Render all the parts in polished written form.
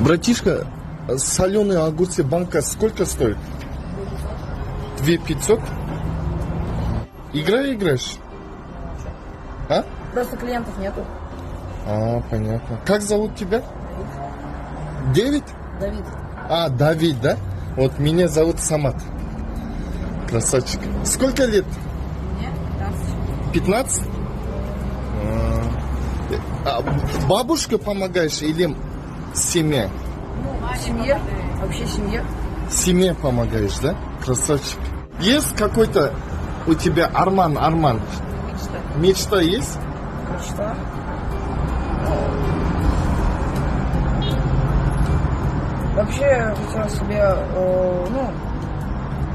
Братишка, соленые огурцы банка сколько стоит? 2500? Играешь? А? Просто клиентов нету. Понятно. Как зовут тебя? Давид. Давид? Давид, да? Вот меня зовут Самат. Красавчик. Сколько лет? Мне 15. 15? Бабушка помогаешь или семья? Семье. Вообще семье. Семье помогаешь, да? Красавчик. Есть какой-то у тебя арман? Мечта есть? Мечта. Вообще я хотела себе,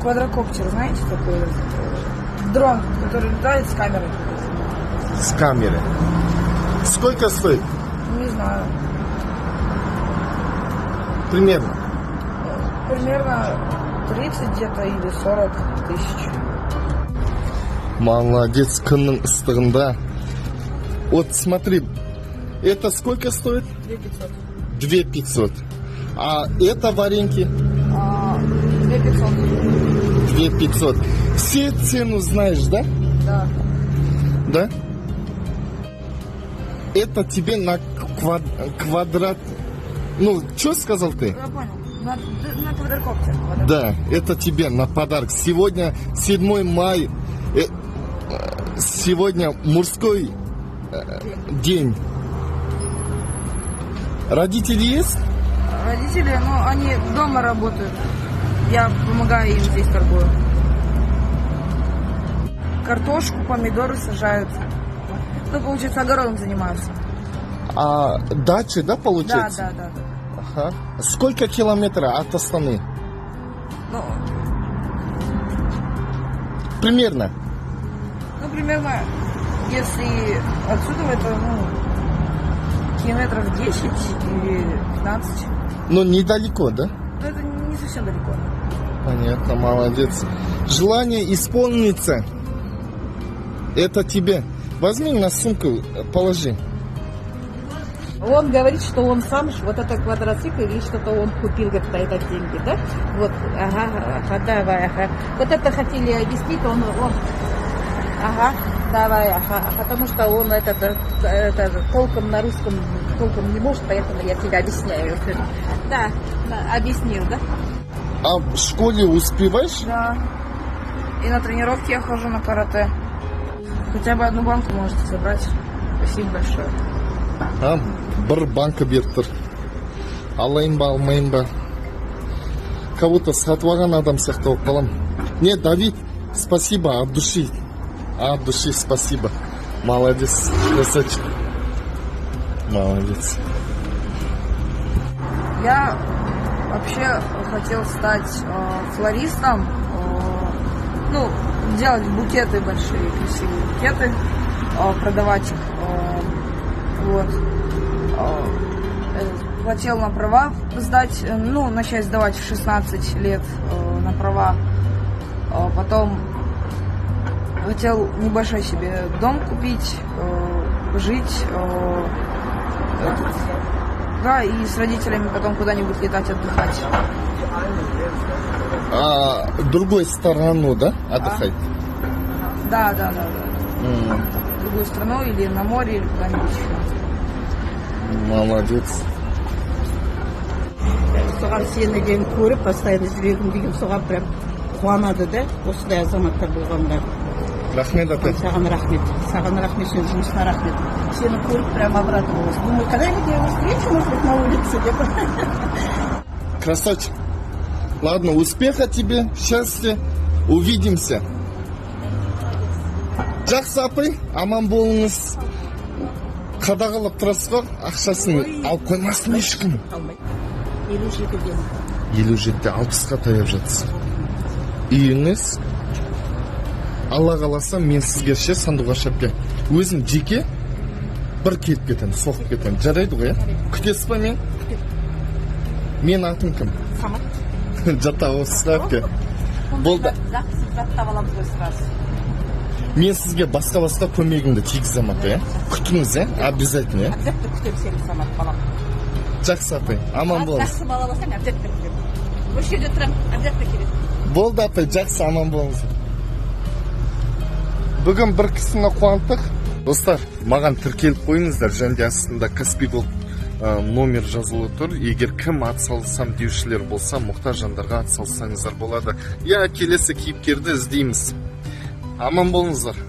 квадрокоптер, знаете, такой дрон, который летает с камерой. С камерой. Сколько стоит? Не знаю. Примерно. Примерно 30 где-то или 40 тысяч. Молодец, күннің ыстығында. Вот смотри, это сколько стоит? 2500. 2500. А это вареньки? 2500. 2500. Все цену знаешь, да? Да. Да? Это тебе на квадрат... Ну, что сказал ты? Я понял. На квадрокоптер. Да, это тебе на подарок. Сегодня 7 мая. Сегодня мужской день. Родители есть? Родители, они дома работают. Я помогаю им здесь торгую. Картошку, помидоры сажают. Получается, огородом занимаются. А дача, да, получается? Да. Ага. Сколько километров от Астаны? Примерно. Примерно, если отсюда это, километров 10 или 15. Но недалеко, да? Это не совсем далеко. Понятно, молодец. Желание исполнится. Это тебе. Возьми на сумку, положи. Он говорит, что он сам вот этот квадроцикл или что-то он купил как-то это деньги, да? Вот, давай. Вот это хотели объяснить, он, давай, потому что он это толком на русском толком не может, поэтому я тебе объясняю. Да, объяснил, да? А в школе успеваешь? Да. И на тренировки я хожу на карате. Хотя бы одну банку можете забрать. Спасибо большое. Бір банка беріп тұр. Алайын ба, алмайын ба. Кого-то сатып алған адам сияқты болып қалам. Не, Давид, спасибо от души. От души спасибо. Молодец, красавчик. Молодец. Я вообще хотел стать флористом. Делать букеты большие, красивые букеты. Продавать их. Хотел на права сдать, начать сдавать в 16 лет на права. Потом хотел небольшой себе дом купить, жить. Да, и с родителями потом куда-нибудь летать, отдыхать. А другой сторону, да, отдыхать? Да. В другую страну или на море, или куда-нибудь еще. Молодец. Соған сені деген көріп, постоянно жүрегім деген соған прям қуанады да, осындай азаматтар болғанға. Рахмет, ата. Саған рахмет, сен жұмысына рахмет. Сені көріп прям обрадовалась. Думаю, когда-нибудь я его встречу, может быть, на улице где-то. Красавчик. Ладно, успеха тебе, счастья. Увидимся. Жақсы апай, аман болыңыз. Қадағалап тұрасыз ба, ақшасын алып қоймасын ешкім. 57-ден. 57-де 60-қа таяп жатсыз. Үйіңіз, Алла қаласа мен сізге сандуғаш әпке. Өзім жеке бір келіп кетем, соқып кетем. Жарайды ғой, күтесіз ба мен? Мен атым кім? Самат. Жата осы әпке. Болды. Заттап аламыз ғой сразу. Мен сізге басқа көмегімді тигізем, апа, күтіңіз, обязательно. Обязательно күтем сені, Самат, балам. жақсы апай, аман болыңыз. Жақсы бала болсаң, обязательно келеді. Осы жерде тұрамын, обязательно келеді. Болды апай, жақсы, аман болыңыз. Бүгін бір кісіні қуанттық. Достар, маған тіркеліп қойыңыздар, және де астында Каспий Голд номер жазылып тұр. Егер кім атсалысам деушілер болса, мұқтаж жандарға атсалсаңыздар болады. Я келесі кейіпкерді іздейміз. Аман болыңыздар.